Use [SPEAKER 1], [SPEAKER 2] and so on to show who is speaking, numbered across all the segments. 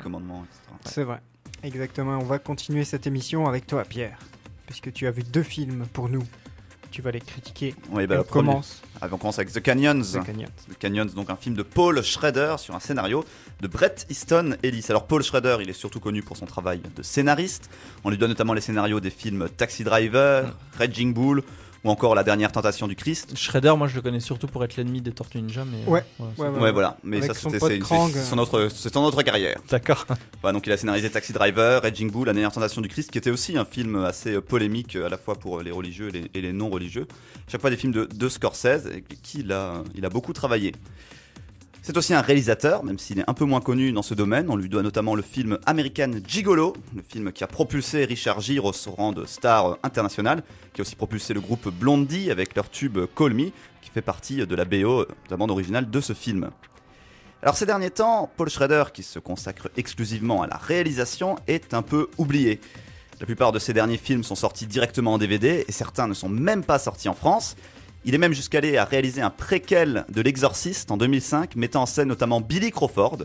[SPEAKER 1] commandements, etc.
[SPEAKER 2] C'est vrai. Exactement. On va continuer cette émission avec toi, Pierre. Puisque tu as vu 2 films pour nous. Tu vas les critiquer.
[SPEAKER 1] Oui,
[SPEAKER 2] Et
[SPEAKER 1] le
[SPEAKER 2] on
[SPEAKER 1] premier-
[SPEAKER 2] commence.
[SPEAKER 1] on commence avec The Canyons.
[SPEAKER 2] The Canyons.
[SPEAKER 1] The Canyons, donc un film de Paul Schrader sur un scénario de Bret Easton Ellis. Alors Paul Schrader, il est surtout connu pour son travail de scénariste. On lui doit notamment les scénarios des films Taxi Driver, Raging Bull ou encore La Dernière Tentation du Christ.
[SPEAKER 3] Shredder, moi je le connais surtout pour être l'ennemi des Tortues Ninja, mais
[SPEAKER 2] Ouais.
[SPEAKER 3] c'est
[SPEAKER 2] Ouais,
[SPEAKER 3] tout.
[SPEAKER 1] Ouais, voilà. Mais
[SPEAKER 2] Avec
[SPEAKER 1] ça,
[SPEAKER 2] son
[SPEAKER 1] c'était
[SPEAKER 2] pote Krang.
[SPEAKER 1] c'est son autre carrière.
[SPEAKER 3] D'accord.
[SPEAKER 1] Voilà, donc il a scénarisé Taxi Driver, Raging Bull, La Dernière Tentation du Christ, qui était aussi un film assez polémique à la fois pour les religieux et les non-religieux. Chaque fois des films de Scorsese, et qui il a beaucoup travaillé. C'est aussi un réalisateur, même s'il est un peu moins connu dans ce domaine. On lui doit notamment le film American Gigolo, le film qui a propulsé Richard Gere au rang de star internationale, qui a aussi propulsé le groupe Blondie avec leur tube Call Me, qui fait partie de la BO, de la bande originale de ce film. Alors ces derniers temps, Paul Schrader, qui se consacre exclusivement à la réalisation, est un peu oublié. La plupart de ses derniers films sont sortis directement en DVD, et certains ne sont même pas sortis en France. Il est même jusqu'allé à réaliser un préquel de L'Exorciste en 2005, mettant en scène notamment Billy Crawford.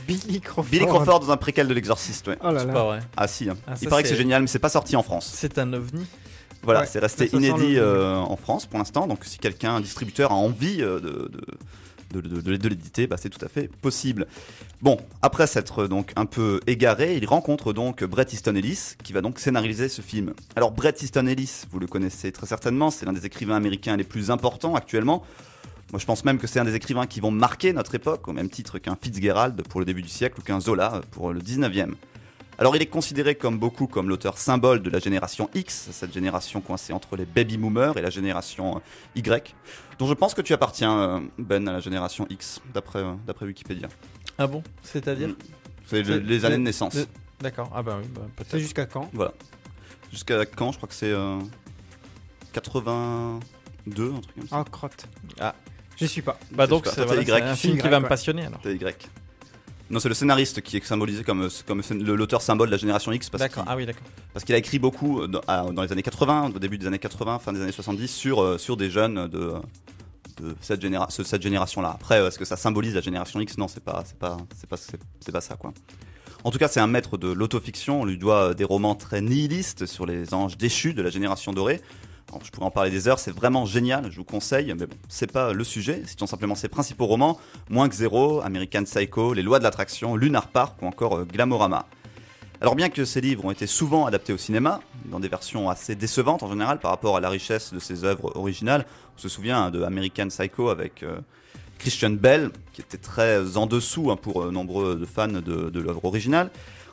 [SPEAKER 2] Billy Crawford.
[SPEAKER 1] Billy Crawford dans un préquel de L'Exorciste, ouais.
[SPEAKER 2] Oh là
[SPEAKER 3] C'est
[SPEAKER 2] là.
[SPEAKER 3] pas vrai.
[SPEAKER 1] Ah si, hein.
[SPEAKER 3] Ah, ça,
[SPEAKER 1] Il paraît que c'est
[SPEAKER 3] c'est-
[SPEAKER 1] génial, mais c'est pas sorti en France.
[SPEAKER 3] C'est un ovni.
[SPEAKER 1] Voilà,
[SPEAKER 2] Ouais,
[SPEAKER 1] c'est resté
[SPEAKER 2] ça sent
[SPEAKER 1] inédit
[SPEAKER 2] le-
[SPEAKER 1] en France pour l'instant. Donc si quelqu'un, un distributeur, a envie de l'éditer, bah, c'est tout à fait possible. Bon, après s'être donc un peu égaré, il rencontre donc Bret Easton Ellis, qui va donc scénariser ce film. Alors Bret Easton Ellis, vous le connaissez très certainement, c'est l'un des écrivains américains les plus importants actuellement. Moi je pense même que c'est un des écrivains qui vont marquer notre époque, au même titre qu'un Fitzgerald pour le début du siècle ou qu'un Zola pour le 19e. Alors il est considéré comme beaucoup comme l'auteur symbole de la génération X, cette génération coincée entre les baby boomers et la génération Y, dont je pense que tu appartiens, Ben, à la génération X, d'après Wikipédia.
[SPEAKER 3] Ah bon? C'est-à-dire?
[SPEAKER 1] C'est les années de naissance.
[SPEAKER 3] D'accord. Ah bah oui, bah,
[SPEAKER 2] C'est
[SPEAKER 3] peut-être.
[SPEAKER 2] jusqu'à quand?
[SPEAKER 1] Voilà. Jusqu'à quand? Je crois que c'est 82, un truc comme ça.
[SPEAKER 2] Ah, crotte.
[SPEAKER 3] Ah.
[SPEAKER 2] J'y suis pas.
[SPEAKER 3] Bah donc
[SPEAKER 1] Toi,
[SPEAKER 3] c'est
[SPEAKER 1] t'es
[SPEAKER 3] voilà,
[SPEAKER 1] Y.
[SPEAKER 3] c'est un film
[SPEAKER 2] Y,
[SPEAKER 3] qui va me
[SPEAKER 2] quoi.
[SPEAKER 3] passionner alors.
[SPEAKER 1] T'es Y. Non, c'est le scénariste qui est symbolisé comme l'auteur symbole de la génération X
[SPEAKER 3] D'accord. Ah oui, d'accord.
[SPEAKER 1] parce qu'il a écrit beaucoup dans les années 80, au début des années 80, fin des années 70, sur des jeunes de cette génération-là. Après, est-ce que ça symbolise la génération X? Non, c'est pas ça, quoi. En tout cas, c'est un maître de l'autofiction. On lui doit des romans très nihilistes sur les anges déchus de la génération dorée. Alors, je pourrais en parler des heures, c'est vraiment génial, je vous conseille, mais bon, c'est pas le sujet. Citons simplement ses principaux romans: Moins que Zéro, American Psycho, Les Lois de l'attraction, Lunar Park ou encore Glamorama. Alors bien que ces livres ont été souvent adaptés au cinéma, dans des versions assez décevantes en général par rapport à la richesse de ses œuvres originales, on se souvient de American Psycho avec Christian Bale, qui était très en dessous pour nombreux de fans de l'œuvre originale.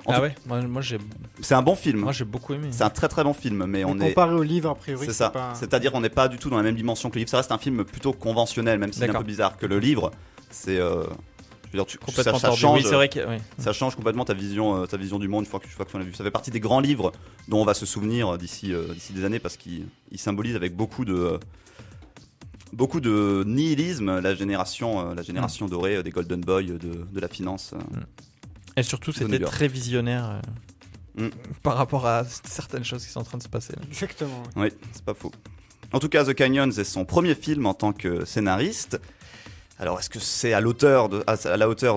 [SPEAKER 1] En
[SPEAKER 3] Ah
[SPEAKER 1] tout-
[SPEAKER 3] ouais. Moi j'ai
[SPEAKER 1] C'est un bon film,
[SPEAKER 3] moi j'ai beaucoup aimé.
[SPEAKER 1] c'est un très très bon film, mais on
[SPEAKER 2] Mais
[SPEAKER 1] est...
[SPEAKER 2] comparé au livre, a priori,
[SPEAKER 1] C'est ça,
[SPEAKER 2] pas...
[SPEAKER 1] c'est-à-dire on n'est pas du tout dans la même dimension que le livre, ça reste un film plutôt conventionnel, même s'il est un
[SPEAKER 3] D'accord.
[SPEAKER 1] peu bizarre que le livre. C'est... je veux dire,
[SPEAKER 3] Complètement
[SPEAKER 1] ça
[SPEAKER 3] tordu.
[SPEAKER 1] change,
[SPEAKER 3] Oui, c'est vrai que oui.
[SPEAKER 1] ça change complètement ta vision du monde une fois que tu l'as vu. Ça fait partie des grands livres dont on va se souvenir d'ici des années parce qu'il symbolise avec beaucoup de nihilisme la génération dorée des Golden Boys de la finance.
[SPEAKER 3] Et surtout
[SPEAKER 1] de New
[SPEAKER 3] c'était
[SPEAKER 1] York.
[SPEAKER 3] très visionnaire
[SPEAKER 1] Mm.
[SPEAKER 3] par rapport à certaines choses qui sont en train de se passer là.
[SPEAKER 2] Exactement.
[SPEAKER 1] Oui, c'est pas faux. En tout cas, The Canyons est son premier film en tant que scénariste. Alors, est-ce que c'est à la hauteur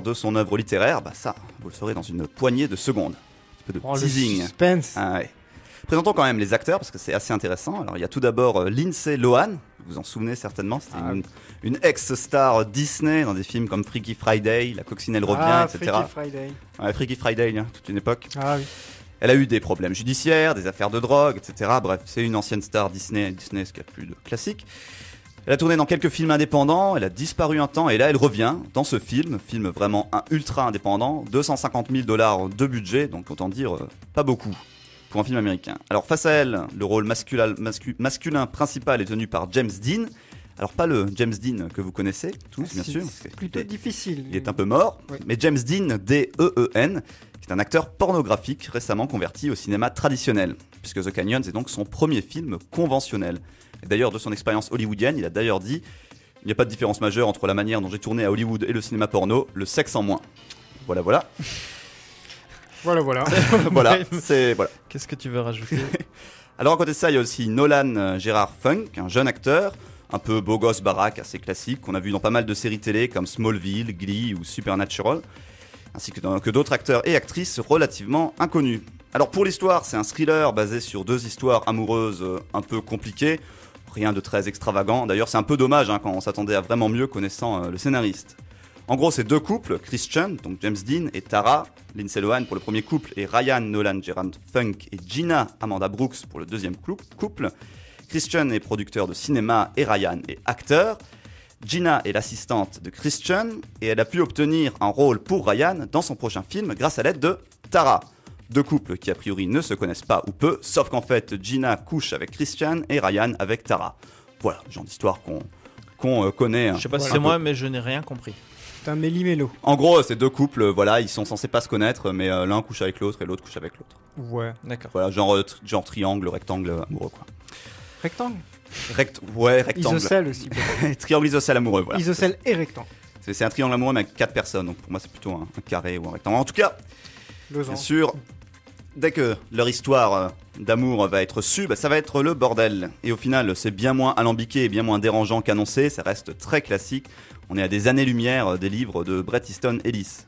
[SPEAKER 1] de son œuvre littéraire? Bah ça, vous le saurez dans une poignée de secondes. Un petit peu de
[SPEAKER 2] Oh, le
[SPEAKER 1] teasing.
[SPEAKER 2] suspense.
[SPEAKER 1] Ah ouais. Présentons quand même les acteurs parce que c'est assez intéressant. Alors il y a tout d'abord Lindsay Lohan, vous vous en souvenez certainement, c'était
[SPEAKER 2] Ah.
[SPEAKER 1] une ex-star Disney dans des films comme Freaky Friday, La Coccinelle revient,
[SPEAKER 2] Ah,
[SPEAKER 1] etc.
[SPEAKER 2] Freaky Friday.
[SPEAKER 1] Ouais, Freaky Friday, hein, toute une époque.
[SPEAKER 2] Ah oui.
[SPEAKER 1] Elle a eu des problèmes judiciaires, des affaires de drogue, etc. Bref, c'est une ancienne star Disney, ce qu'il y a de plus de classique. Elle a tourné dans quelques films indépendants, elle a disparu un temps et là elle revient dans ce film vraiment ultra indépendant, $250,000 de budget, donc autant dire pas beaucoup pour un film américain. Alors face à elle, le rôle masculin principal est tenu par James Dean. Alors pas le James Dean que vous connaissez tous, bien sûr.
[SPEAKER 2] C'est plutôt difficile.
[SPEAKER 1] Il est un peu mort,
[SPEAKER 2] Oui.
[SPEAKER 1] mais James Dean, D-E-E-N, qui est un acteur pornographique récemment converti au cinéma traditionnel, puisque The Canyons est donc son premier film conventionnel. Et d'ailleurs, de son expérience hollywoodienne, il a d'ailleurs dit: il n'y a pas de différence majeure entre la manière dont j'ai tourné à Hollywood et le cinéma porno, le sexe en moins. Voilà.
[SPEAKER 2] Voilà.
[SPEAKER 1] Voilà.
[SPEAKER 3] Qu'est-ce que tu veux rajouter?
[SPEAKER 1] Alors à côté de ça, il y a aussi Nolan Gérard Funk, un jeune acteur, un peu beau gosse baraque, assez classique, qu'on a vu dans pas mal de séries télé comme Smallville, Glee ou Supernatural. ainsi que d'autres acteurs et actrices relativement inconnus. Alors pour l'histoire, c'est un thriller basé sur 2 histoires amoureuses un peu compliquées, rien de très extravagant. D'ailleurs, c'est un peu dommage quand on s'attendait à vraiment mieux connaissant le scénariste. En gros, c'est 2 couples, Christian, donc James Dean, et Tara, Lindsay Lohan pour le premier couple, et Ryan Nolan Gerard Funk et Gina Amanda Brooks pour le deuxième couple. Christian est producteur de cinéma et Ryan est acteur. Gina est l'assistante de Christian et elle a pu obtenir un rôle pour Ryan dans son prochain film grâce à l'aide de Tara. 2 couples qui a priori ne se connaissent pas ou peu, sauf qu'en fait Gina couche avec Christian et Ryan avec Tara. Voilà, genre d'histoire qu'on connaît.
[SPEAKER 3] Je sais pas si
[SPEAKER 2] Voilà.
[SPEAKER 3] c'est moi, mais je n'ai rien compris.
[SPEAKER 2] C'est un méli-mélo.
[SPEAKER 1] En gros, ces 2 couples, voilà, ils sont censés pas se connaître, mais l'un couche avec l'autre et l'autre couche avec l'autre.
[SPEAKER 2] Ouais.
[SPEAKER 3] D'accord.
[SPEAKER 1] Voilà, genre triangle, rectangle amoureux quoi.
[SPEAKER 2] Rectangle.
[SPEAKER 1] Ouais, rectangle.
[SPEAKER 2] Isocèle aussi. peut-être.
[SPEAKER 1] Triangle isocèle amoureux, voilà.
[SPEAKER 2] Isocèle et rectangle.
[SPEAKER 1] C'est un triangle amoureux mais avec 4 personnes, donc pour moi c'est plutôt un carré ou un rectangle. En tout cas, bien
[SPEAKER 2] Losange.
[SPEAKER 1] sûr, dès que leur histoire d'amour va être su, ça va être le bordel. Et au final, c'est bien moins alambiqué et bien moins dérangeant qu'annoncé, ça reste très classique. On est à des années-lumière des livres de Bret Easton Ellis.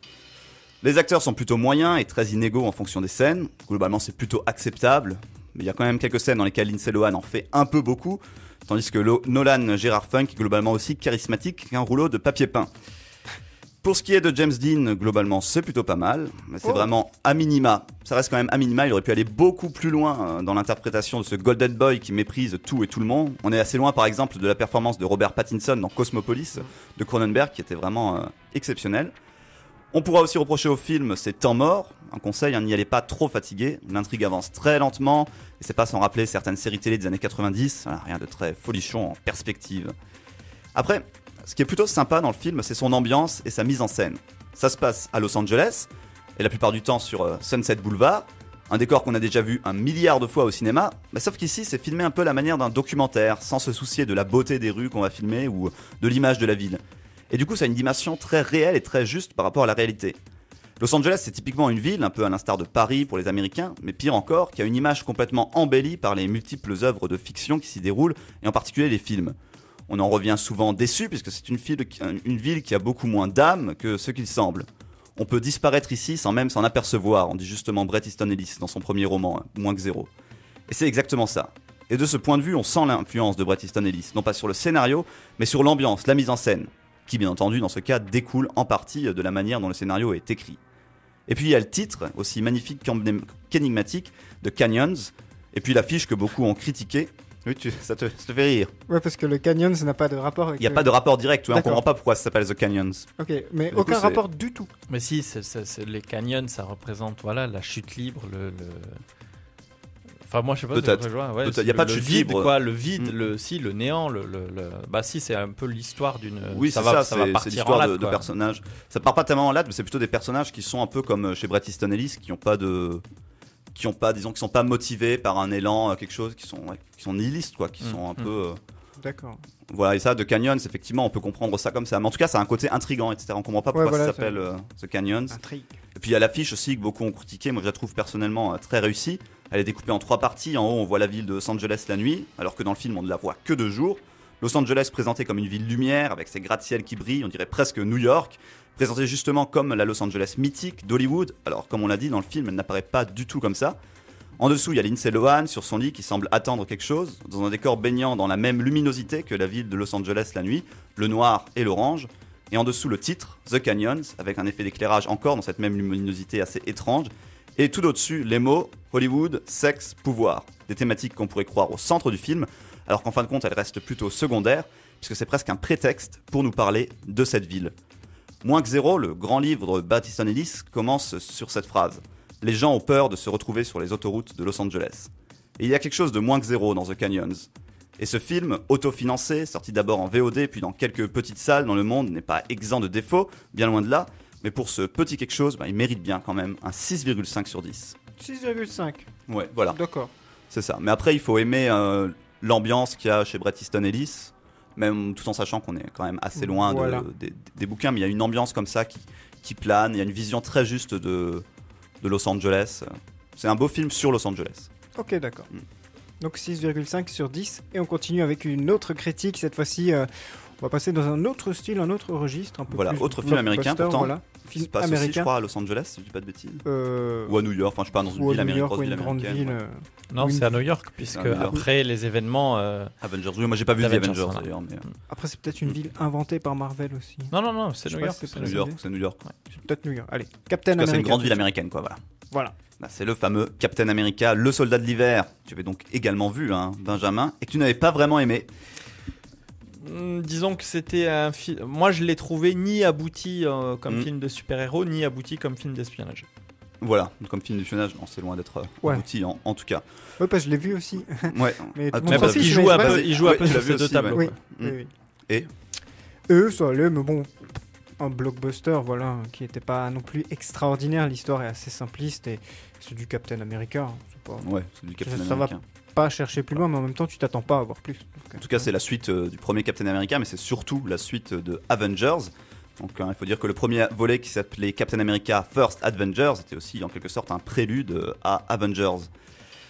[SPEAKER 1] Les acteurs sont plutôt moyens et très inégaux en fonction des scènes. Globalement, c'est plutôt acceptable. Mais il y a quand même quelques scènes dans lesquelles Lindsay Lohan en fait un peu beaucoup, tandis que Nolan Gerard Funk est globalement aussi charismatique qu'un rouleau de papier peint. Pour ce qui est de James Dean, globalement, c'est plutôt pas mal. Mais c'est vraiment à minima. Ça reste quand même à minima. Il aurait pu aller beaucoup plus loin dans l'interprétation de ce Golden Boy qui méprise tout et tout le monde. On est assez loin, par exemple, de la performance de Robert Pattinson dans Cosmopolis de Cronenberg, qui était vraiment exceptionnelle. On pourra aussi reprocher au film ses temps morts. Un conseil, n'y allez pas trop fatigué. L'intrigue avance très lentement. Et c'est pas sans rappeler certaines séries télé des années 90. Voilà, rien de très folichon en perspective. Après, ce qui est plutôt sympa dans le film, c'est son ambiance et sa mise en scène. Ça se passe à Los Angeles, et la plupart du temps sur Sunset Boulevard, un décor qu'on a déjà vu 1 milliard de fois au cinéma, sauf qu'ici c'est filmé un peu à la manière d'un documentaire, sans se soucier de la beauté des rues qu'on va filmer ou de l'image de la ville. Et du coup ça a une dimension très réelle et très juste par rapport à la réalité. Los Angeles c'est typiquement une ville, un peu à l'instar de Paris pour les Américains, mais pire encore, qui a une image complètement embellie par les multiples œuvres de fiction qui s'y déroulent, et en particulier les films. On en revient souvent déçu puisque c'est une ville qui a beaucoup moins d'âme que ce qu'il semble. On peut disparaître ici sans même s'en apercevoir, on dit justement Bret Easton Ellis dans son premier roman, Moins que zéro. Et c'est exactement ça. Et de ce point de vue, on sent l'influence de Bret Easton Ellis, non pas sur le scénario, mais sur l'ambiance, la mise en scène, qui bien entendu dans ce cas découle en partie de la manière dont le scénario est écrit. Et puis il y a le titre, aussi magnifique qu'énigmatique, de Canyons, et puis l'affiche que beaucoup ont critiquée. Oui, ça te fait rire.
[SPEAKER 2] Ouais, parce que le canyon, ça n'a pas de rapport avec.
[SPEAKER 1] Il n'y a pas de rapport direct, on
[SPEAKER 2] D'accord.
[SPEAKER 1] comprend pas pourquoi ça s'appelle The Canyons.
[SPEAKER 2] Ok, mais
[SPEAKER 1] Du coup,
[SPEAKER 2] aucun
[SPEAKER 1] c'est-
[SPEAKER 2] rapport du tout.
[SPEAKER 3] Mais si, les canyons, ça représente voilà, la chute libre, Enfin, moi, je sais pas.
[SPEAKER 1] Peut-être.
[SPEAKER 3] c'est vrai, ouais,
[SPEAKER 1] Peut-être.
[SPEAKER 3] c'est
[SPEAKER 1] Il y a pas de
[SPEAKER 3] le
[SPEAKER 1] chute
[SPEAKER 3] vide,
[SPEAKER 1] libre.
[SPEAKER 3] quoi, le vide,
[SPEAKER 1] Mm.
[SPEAKER 3] le néant, Bah, si, c'est un peu l'histoire d'une.
[SPEAKER 1] Oui,
[SPEAKER 3] ça
[SPEAKER 1] c'est
[SPEAKER 3] va,
[SPEAKER 1] ça,
[SPEAKER 3] ça va
[SPEAKER 1] c'est
[SPEAKER 3] partir en
[SPEAKER 1] l'histoire
[SPEAKER 3] latte,
[SPEAKER 1] de
[SPEAKER 3] quoi.
[SPEAKER 1] personnages. Ça part pas tellement en latte, mais c'est plutôt des personnages qui sont un peu comme chez Bret Easton Ellis, qui sont pas motivés par un élan, quelque chose, qui sont nihilistes, quoi, qui sont un peu.
[SPEAKER 2] D'accord.
[SPEAKER 1] Voilà, et ça, de Canyons, effectivement, on peut comprendre ça comme ça. Mais en tout cas, ça a un côté intriguant, etc. On comprend pas pourquoi
[SPEAKER 2] voilà,
[SPEAKER 1] ça s'appelle The Canyons.
[SPEAKER 2] Intrigue.
[SPEAKER 1] Et puis il y a l'affiche aussi que beaucoup ont critiqué. Moi, je la trouve personnellement très réussie. Elle est découpée en 3 parties. En haut, on voit la ville de Los Angeles la nuit, alors que dans le film, on ne la voit que de jour. Los Angeles présenté comme une ville lumière, avec ses gratte-ciels qui brillent, on dirait presque New York. Présenté justement comme la Los Angeles mythique d'Hollywood. Alors, comme on l'a dit dans le film, elle n'apparaît pas du tout comme ça. En dessous, il y a Lindsay Lohan sur son lit qui semble attendre quelque chose, dans un décor baignant dans la même luminosité que la ville de Los Angeles la nuit, le noir et l'orange. Et en dessous, le titre, The Canyons, avec un effet d'éclairage encore dans cette même luminosité assez étrange. Et tout au-dessus, les mots Hollywood, sexe, pouvoir. Des thématiques qu'on pourrait croire au centre du film, alors qu'en fin de compte, elles restent plutôt secondaires, puisque c'est presque un prétexte pour nous parler de cette ville. Moins que zéro, le grand livre de Bret Easton Ellis, commence sur cette phrase. Les gens ont peur de se retrouver sur les autoroutes de Los Angeles. Et il y a quelque chose de moins que zéro dans The Canyons. Et ce film, autofinancé, sorti d'abord en VOD puis dans quelques petites salles dans le monde, n'est pas exempt de défauts, bien loin de là. Mais pour ce petit quelque chose, il mérite bien quand même un 6,5 sur 10.
[SPEAKER 2] 6,5.
[SPEAKER 1] Ouais, voilà,
[SPEAKER 2] D'accord.
[SPEAKER 1] c'est ça. Mais après, il faut aimer l'ambiance qu'il y a chez Bret Easton Ellis, même tout en sachant qu'on est quand même assez loin
[SPEAKER 2] Voilà.
[SPEAKER 1] des bouquins. Mais il y a une ambiance comme ça qui plane, il y a une vision très juste de Los Angeles. C'est un beau film sur Los Angeles.
[SPEAKER 2] Ok, d'accord.
[SPEAKER 1] Mm.
[SPEAKER 2] Donc 6,5 sur 10. Et on continue avec une autre critique. Cette fois-ci, on va passer dans un autre style, un autre registre. Un peu
[SPEAKER 1] Voilà,
[SPEAKER 2] plus
[SPEAKER 1] autre film américain
[SPEAKER 2] blockbuster,
[SPEAKER 1] pourtant.
[SPEAKER 2] voilà.
[SPEAKER 1] Qui
[SPEAKER 2] film
[SPEAKER 1] se passe aussi, je
[SPEAKER 2] américain.
[SPEAKER 1] crois, à Los Angeles, si je dis pas de bêtises.
[SPEAKER 2] Ou
[SPEAKER 1] Ou à New York, enfin, je sais pas, dans une ville
[SPEAKER 2] à New
[SPEAKER 1] américaine,
[SPEAKER 2] York,
[SPEAKER 1] grosse
[SPEAKER 2] ou
[SPEAKER 1] ville
[SPEAKER 2] une grande
[SPEAKER 1] américaine.
[SPEAKER 2] ville.
[SPEAKER 1] Ouais.
[SPEAKER 3] Non,
[SPEAKER 2] Oui.
[SPEAKER 3] c'est à New York, puisque
[SPEAKER 1] à New York.
[SPEAKER 3] après les événements.
[SPEAKER 1] Avengers, oui, moi j'ai pas vu The
[SPEAKER 3] Avengers,
[SPEAKER 1] Avengers
[SPEAKER 3] voilà.
[SPEAKER 1] d'ailleurs, mais
[SPEAKER 2] Après, c'est peut-être une ville inventée par Marvel aussi.
[SPEAKER 3] Non, c'est
[SPEAKER 2] Je sais
[SPEAKER 3] New
[SPEAKER 2] pas
[SPEAKER 3] York.
[SPEAKER 2] si c'est
[SPEAKER 1] c'est New York, c'est New York.
[SPEAKER 2] C'est peut-être New York. Allez, Captain
[SPEAKER 1] En tout cas,
[SPEAKER 2] America.
[SPEAKER 1] c'est une grande
[SPEAKER 2] tout
[SPEAKER 1] ville
[SPEAKER 2] de suite.
[SPEAKER 1] américaine, quoi, voilà.
[SPEAKER 2] Voilà.
[SPEAKER 1] Bah, c'est le fameux Captain America, le soldat de l'hiver. Tu avais donc également vu, hein, Benjamin, et que tu n'avais pas vraiment aimé.
[SPEAKER 3] Disons que c'était un film. Moi, je l'ai trouvé ni abouti comme
[SPEAKER 1] Mm.
[SPEAKER 3] film de super-héros, ni abouti comme film d'espionnage.
[SPEAKER 1] Voilà, comme film d'espionnage, non, c'est loin d'être
[SPEAKER 2] Ouais.
[SPEAKER 1] abouti en tout cas.
[SPEAKER 2] Ouais, parce que je l'ai vu aussi.
[SPEAKER 1] Ouais.
[SPEAKER 2] Mais
[SPEAKER 1] Ah,
[SPEAKER 2] tout le
[SPEAKER 1] Mais
[SPEAKER 2] monde
[SPEAKER 3] Mais parce
[SPEAKER 2] aussi,
[SPEAKER 3] qu'il
[SPEAKER 2] je
[SPEAKER 3] joue
[SPEAKER 2] l'ai-
[SPEAKER 3] un peu,
[SPEAKER 1] Vas-y.
[SPEAKER 3] il joue un
[SPEAKER 1] Ouais,
[SPEAKER 3] peu
[SPEAKER 1] tu
[SPEAKER 3] sur
[SPEAKER 1] l'as
[SPEAKER 3] ces
[SPEAKER 1] vu
[SPEAKER 3] deux
[SPEAKER 1] aussi,
[SPEAKER 3] tableaux.
[SPEAKER 2] Oui.
[SPEAKER 3] quoi.
[SPEAKER 2] Oui, oui.
[SPEAKER 1] Et
[SPEAKER 2] Ça allait, mais bon, un blockbuster, voilà, qui était pas non plus extraordinaire. L'histoire est assez simpliste et c'est du Captain America. Hein. C'est pas,
[SPEAKER 1] ouais, c'est du Captain
[SPEAKER 2] Ça va
[SPEAKER 1] America.
[SPEAKER 2] pas chercher plus loin, mais en même temps, tu t'attends pas à avoir plus. Donc,
[SPEAKER 1] En tout cas, c'est la suite du premier Captain America, mais c'est surtout la suite de Avengers. Donc, il faut dire que le premier volet qui s'appelait Captain America First Avengers était aussi en quelque sorte un prélude à Avengers.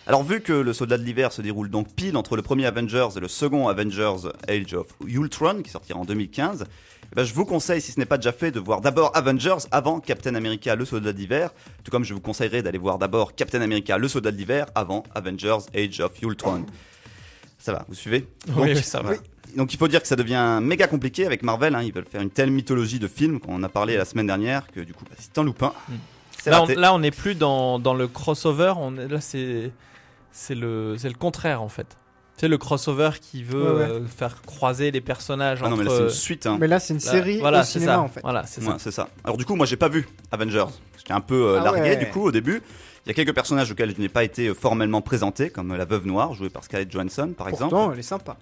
[SPEAKER 1] Alors, vu que le Soldat de l'hiver se déroule donc pile entre le premier Avengers et le second Avengers Age of Ultron, qui sortira en 2015, eh ben, je vous conseille, si ce n'est pas déjà fait, de voir d'abord Avengers avant Captain America le Soldat de l'hiver, tout comme je vous conseillerais d'aller voir d'abord Captain America le Soldat de l'hiver avant Avengers Age of Ultron. Ça va, vous suivez?
[SPEAKER 3] Oui, ça va.
[SPEAKER 1] Donc il faut dire que ça devient méga compliqué avec Marvel, hein. Ils veulent faire une telle mythologie de films qu'on en a parlé la semaine dernière que du coup bah, si t'en loupes un, c'est
[SPEAKER 3] Là,
[SPEAKER 1] raté.
[SPEAKER 3] on n'est plus dans le crossover. Là, c'est le contraire en fait. C'est le crossover qui veut
[SPEAKER 2] Ouais.
[SPEAKER 3] faire croiser les personnages
[SPEAKER 1] Ah non
[SPEAKER 3] entre.
[SPEAKER 1] mais là c'est une suite, hein.
[SPEAKER 2] Mais là, c'est une
[SPEAKER 3] là,
[SPEAKER 2] série
[SPEAKER 3] voilà,
[SPEAKER 2] au
[SPEAKER 3] c'est
[SPEAKER 2] cinéma,
[SPEAKER 3] ça.
[SPEAKER 2] en fait.
[SPEAKER 3] Voilà, c'est
[SPEAKER 1] Ouais,
[SPEAKER 3] ça.
[SPEAKER 1] c'est ça. Alors du coup moi j'ai pas vu Avengers, j'étais un peu
[SPEAKER 2] Ah
[SPEAKER 1] largué
[SPEAKER 2] ouais.
[SPEAKER 1] du coup au début. Il y a quelques personnages auxquels je n'ai pas été formellement présenté, comme la Veuve Noire jouée par Scarlett Johansson par exemple.
[SPEAKER 2] Pourtant, elle est sympa.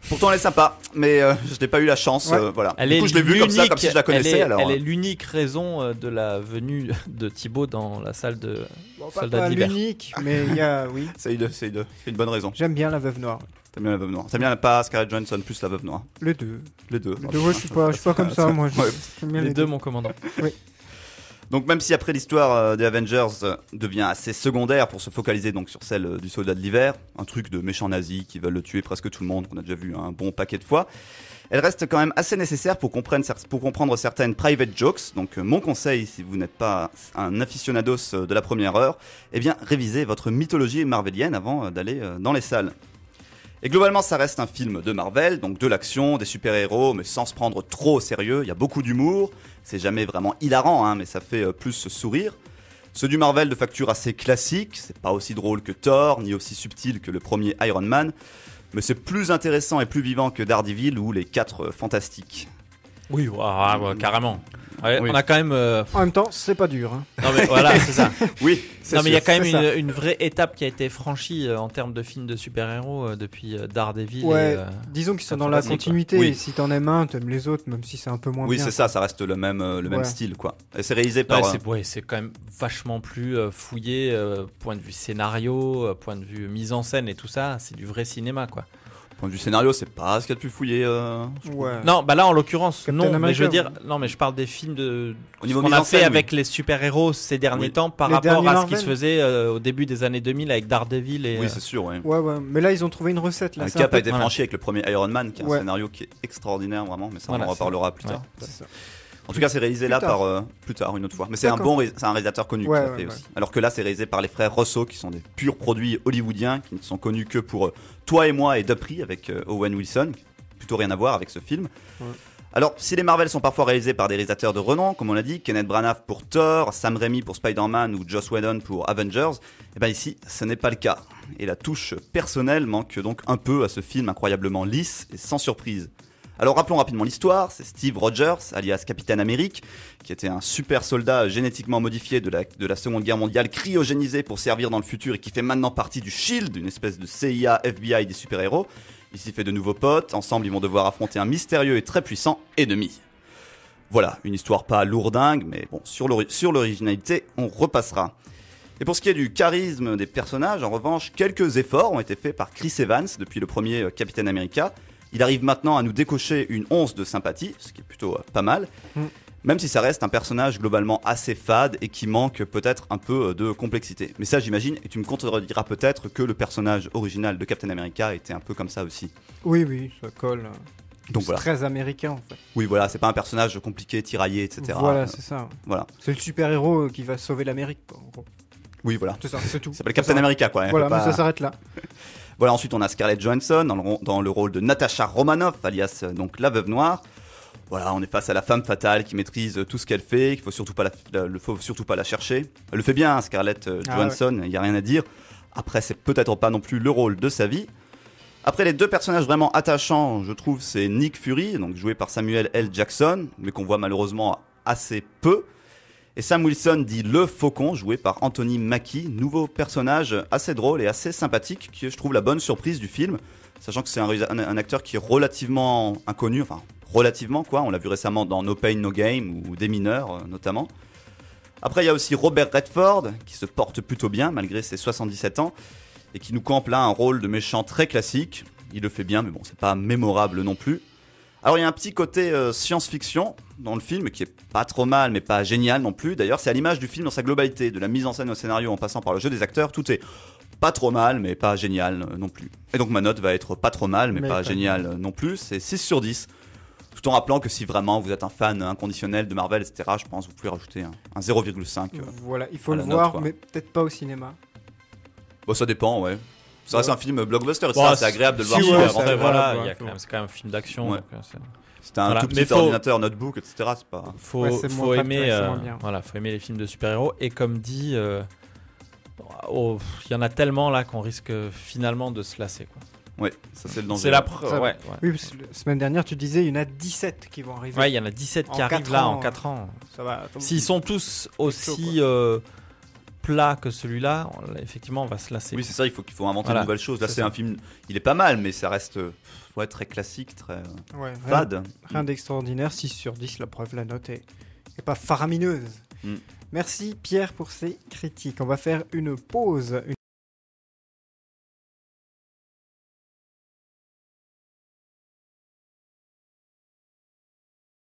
[SPEAKER 1] Pourtant elle est sympa, mais je n'ai pas eu la chance,
[SPEAKER 2] Ouais.
[SPEAKER 1] voilà.
[SPEAKER 3] Elle
[SPEAKER 1] Du
[SPEAKER 3] est
[SPEAKER 1] coup je l'ai vu comme ça,
[SPEAKER 3] l'unique-
[SPEAKER 1] comme si je la connaissais.
[SPEAKER 3] Elle
[SPEAKER 1] alors
[SPEAKER 3] est l'unique raison de la venue de Thibaut dans la salle de
[SPEAKER 2] Bon,
[SPEAKER 3] Soldat
[SPEAKER 2] pas
[SPEAKER 3] d'hiver.
[SPEAKER 2] l'unique, mais il y a, oui.
[SPEAKER 1] c'est une bonne raison.
[SPEAKER 2] J'aime bien la Veuve Noire.
[SPEAKER 1] T'aimes bien la Veuve Noire. T'aimes bien pas Scarlett Johansson plus la Veuve Noire.
[SPEAKER 2] Les deux.
[SPEAKER 1] Les deux.
[SPEAKER 2] Les deux, ouais, je suis pas comme ça, moi.
[SPEAKER 1] Ouais.
[SPEAKER 2] J'aime bien
[SPEAKER 3] Les deux, mon commandant.
[SPEAKER 1] Donc même si après l'histoire des Avengers devient assez secondaire pour se focaliser donc sur celle du soldat de l'hiver, un truc de méchants nazis qui veulent le tuer presque tout le monde qu'on a déjà vu un bon paquet de fois, elle reste quand même assez nécessaire pour comprendre certaines private jokes. Donc mon conseil, si vous n'êtes pas un aficionados de la première heure, eh bien révisez votre mythologie marvelienne avant d'aller dans les salles. Et globalement, ça reste un film de Marvel, donc de l'action, des super-héros, mais sans se prendre trop au sérieux. Il y a beaucoup d'humour, c'est jamais vraiment hilarant, hein, mais ça fait plus sourire. Ceux du Marvel de facture assez classique, c'est pas aussi drôle que Thor, ni aussi subtil que le premier Iron Man, mais c'est plus intéressant et plus vivant que Daredevil ou les 4 Fantastiques.
[SPEAKER 3] Oui, carrément. Ouais,
[SPEAKER 1] Oui.
[SPEAKER 3] On a quand même.
[SPEAKER 2] En même temps, c'est pas dur. Hein.
[SPEAKER 3] Non mais voilà, c'est ça.
[SPEAKER 1] Oui, c'est
[SPEAKER 3] Non mais il y a
[SPEAKER 1] sûr.
[SPEAKER 3] quand même
[SPEAKER 2] c'est ça.
[SPEAKER 3] une vraie étape qui a été franchie en termes de films de super-héros depuis Daredevil.
[SPEAKER 2] Ouais,
[SPEAKER 3] et,
[SPEAKER 2] disons qu'ils sont
[SPEAKER 3] ça
[SPEAKER 2] dans
[SPEAKER 3] fait
[SPEAKER 2] la
[SPEAKER 3] passer, quoi.
[SPEAKER 2] continuité.
[SPEAKER 1] Oui.
[SPEAKER 2] Et si t'en aimes un, t'aimes les autres, même si c'est un peu moins
[SPEAKER 1] Oui,
[SPEAKER 2] bien.
[SPEAKER 1] c'est ça, ça reste le même
[SPEAKER 2] Ouais.
[SPEAKER 1] style, quoi. Et c'est réalisé par...
[SPEAKER 3] c'est quand même vachement plus fouillé, point de vue scénario, point de vue mise en scène et tout ça, c'est du vrai cinéma quoi.
[SPEAKER 1] point de vue scénario, c'est pas ce qu'il y a de plus fouillé.
[SPEAKER 2] Ouais.
[SPEAKER 3] Non, bah là en l'occurrence,
[SPEAKER 2] Captain
[SPEAKER 3] non, mais
[SPEAKER 2] America,
[SPEAKER 3] je veux dire,
[SPEAKER 2] ouais.
[SPEAKER 3] non, mais je parle des films de
[SPEAKER 1] Au
[SPEAKER 3] ce
[SPEAKER 1] niveau
[SPEAKER 3] qu'on
[SPEAKER 1] mise
[SPEAKER 3] a
[SPEAKER 1] en
[SPEAKER 3] fait
[SPEAKER 1] scène,
[SPEAKER 3] avec les super-héros ces derniers
[SPEAKER 1] Oui.
[SPEAKER 3] temps par
[SPEAKER 2] Les
[SPEAKER 3] rapport
[SPEAKER 2] derniers
[SPEAKER 3] à ce qui
[SPEAKER 2] Marvel.
[SPEAKER 3] se faisait au début des années 2000 avec Daredevil et
[SPEAKER 1] Oui, c'est sûr, ouais.
[SPEAKER 2] Ouais, ouais. Mais là, ils ont trouvé une recette. Là,
[SPEAKER 1] Le
[SPEAKER 2] c'est un
[SPEAKER 1] cap
[SPEAKER 2] peu-
[SPEAKER 1] a été
[SPEAKER 3] voilà.
[SPEAKER 1] franchi avec le premier Iron Man, qui est un
[SPEAKER 2] Ouais.
[SPEAKER 1] scénario qui est extraordinaire, vraiment, mais ça,
[SPEAKER 3] Voilà,
[SPEAKER 1] on en reparlera plus
[SPEAKER 3] ouais.
[SPEAKER 1] tard.
[SPEAKER 2] C'est ça.
[SPEAKER 1] En tout cas, c'est réalisé
[SPEAKER 2] Plus
[SPEAKER 1] là
[SPEAKER 2] tard.
[SPEAKER 1] par plus tard, une autre fois. Mais c'est un
[SPEAKER 2] D'accord.
[SPEAKER 1] c'est un réalisateur connu
[SPEAKER 2] Ouais,
[SPEAKER 1] qui l'a
[SPEAKER 2] ouais,
[SPEAKER 1] fait
[SPEAKER 2] ouais.
[SPEAKER 1] aussi. Alors que là, c'est réalisé par les frères Russo, qui sont des purs produits hollywoodiens, qui ne sont connus que pour Toi et moi et Dupree avec Owen Wilson. Plutôt rien à voir avec ce film.
[SPEAKER 2] Ouais.
[SPEAKER 1] Alors, si les Marvel sont parfois réalisés par des réalisateurs de renom, comme on l'a dit, Kenneth Branagh pour Thor, Sam Raimi pour Spider-Man ou Joss Whedon pour Avengers, eh ben ici, ce n'est pas le cas. Et la touche personnelle manque donc un peu à ce film incroyablement lisse et sans surprise. Alors rappelons rapidement l'histoire, c'est Steve Rogers, alias Capitaine Amérique, qui était un super soldat génétiquement modifié de la Seconde Guerre mondiale, cryogénisé pour servir dans le futur et qui fait maintenant partie du SHIELD, une espèce de CIA, FBI des super-héros. Il s'y fait de nouveaux potes, ensemble ils vont devoir affronter un mystérieux et très puissant ennemi. Voilà, une histoire pas lourdingue, mais bon, sur l'originalité, on repassera. Et pour ce qui est du charisme des personnages, en revanche, quelques efforts ont été faits par Chris Evans depuis le premier Captain America. Il arrive maintenant à nous décocher une once de sympathie, ce qui est plutôt pas mal, même si ça reste un personnage globalement assez fade et qui manque peut-être un peu de complexité. Mais ça, j'imagine, et tu me contrediras peut-être que le personnage original de Captain America était un peu comme ça aussi.
[SPEAKER 2] Oui, oui, ça colle.
[SPEAKER 1] Donc
[SPEAKER 2] C'est
[SPEAKER 1] voilà.
[SPEAKER 2] très américain en fait.
[SPEAKER 1] Oui, voilà, c'est pas un personnage compliqué, tiraillé, etc.
[SPEAKER 2] Voilà, c'est ça.
[SPEAKER 1] Voilà.
[SPEAKER 2] C'est le super-héros qui va sauver l'Amérique, quoi, en gros.
[SPEAKER 1] Oui, voilà.
[SPEAKER 2] C'est ça, c'est tout.
[SPEAKER 1] Ça s'appelle Captain
[SPEAKER 2] Ça
[SPEAKER 1] America, quoi.
[SPEAKER 2] Voilà,
[SPEAKER 1] On peut
[SPEAKER 2] mais
[SPEAKER 1] pas-
[SPEAKER 2] ça s'arrête là.
[SPEAKER 1] Voilà, ensuite on a Scarlett Johansson dans le rôle de Natasha Romanoff, alias donc la veuve noire. Voilà, on est face à la femme fatale qui maîtrise tout ce qu'elle fait, qu'il faut surtout pas faut surtout pas la chercher. Elle le fait bien, hein, Scarlett Johansson, il y a rien à dire. Après, c'est peut-être pas non plus le rôle de sa vie. Après, les deux personnages vraiment attachants, je trouve, c'est Nick Fury, donc joué par Samuel L. Jackson, mais qu'on voit malheureusement assez peu. Et Sam Wilson dit le Faucon, joué par Anthony Mackie, nouveau personnage assez drôle et assez sympathique, qui est, je trouve, la bonne surprise du film, sachant que c'est un acteur qui est relativement inconnu, enfin relativement quoi, on l'a vu récemment dans No Pain No Game ou Des Mineurs notamment. Après il y a aussi Robert Redford, qui se porte plutôt bien malgré ses 77 ans, et qui nous campe là un rôle de méchant très classique. Il le fait bien, mais bon, c'est pas mémorable non plus. Alors il y a un petit côté science-fiction dans le film qui est pas trop mal mais pas génial non plus. D'ailleurs c'est à l'image du film dans sa globalité, de la mise en scène au scénario en passant par le jeu des acteurs, tout est pas trop mal mais pas génial non plus. Et donc ma note va être pas trop mal mais pas génial non plus, c'est 6 sur 10. Tout en rappelant que si vraiment vous êtes un fan inconditionnel de Marvel, etc., je pense que vous pouvez rajouter un 0,5.
[SPEAKER 2] Voilà, il faut
[SPEAKER 1] à
[SPEAKER 2] le
[SPEAKER 1] la note,
[SPEAKER 2] voir,
[SPEAKER 1] quoi.
[SPEAKER 2] mais peut-être pas au cinéma.
[SPEAKER 1] Bon, ça dépend, ouais. Ça reste un film blockbuster, etc.
[SPEAKER 3] Bon,
[SPEAKER 1] c'est agréable de le voir
[SPEAKER 2] si,
[SPEAKER 1] chez
[SPEAKER 2] ouais,
[SPEAKER 1] les
[SPEAKER 2] ça
[SPEAKER 1] enfants.
[SPEAKER 2] va.
[SPEAKER 3] Voilà,
[SPEAKER 2] ouais,
[SPEAKER 3] il y a
[SPEAKER 2] faut-
[SPEAKER 3] c'est quand même un film d'action.
[SPEAKER 1] Ouais.
[SPEAKER 3] donc, c'est-
[SPEAKER 1] C'était un
[SPEAKER 3] Voilà,
[SPEAKER 1] tout
[SPEAKER 3] mais
[SPEAKER 1] petit
[SPEAKER 3] faut-
[SPEAKER 1] ordinateur, notebook, etc. C'est pas...
[SPEAKER 3] Faut,
[SPEAKER 2] Ouais, c'est
[SPEAKER 3] faut
[SPEAKER 2] moins
[SPEAKER 3] aimer,
[SPEAKER 2] très, c'est moins bien.
[SPEAKER 3] voilà, faut aimer les films de super-héros. Et comme dit, il y en a tellement là qu'on risque finalement de se lasser. Quoi.
[SPEAKER 1] Ouais, ça c'est le danger.
[SPEAKER 3] C'est la
[SPEAKER 2] Ça-
[SPEAKER 3] preuve. Ouais,
[SPEAKER 2] Oui, parce que la semaine dernière, tu disais, il y en a 17 qui vont arriver.
[SPEAKER 3] ouais, il y en a 17 qui
[SPEAKER 2] En
[SPEAKER 3] arrivent
[SPEAKER 2] 4
[SPEAKER 3] là
[SPEAKER 2] ans,
[SPEAKER 3] en 4 ans.
[SPEAKER 2] Ça va.
[SPEAKER 3] S'ils sont tous aussi plats que celui-là, effectivement, on va se lasser.
[SPEAKER 1] Oui, c'est ça, il faut inventer
[SPEAKER 3] Voilà,
[SPEAKER 1] de nouvelles choses. Là,
[SPEAKER 3] c'est
[SPEAKER 1] c'est
[SPEAKER 3] ça.
[SPEAKER 1] un film, il est pas mal, mais ça reste ouais, très classique, très
[SPEAKER 2] Ouais,
[SPEAKER 1] fade.
[SPEAKER 2] rien d'extraordinaire, 6 sur 10, la preuve, la note est pas faramineuse.
[SPEAKER 1] Mm.
[SPEAKER 2] Merci Pierre pour ces critiques. On va faire une pause.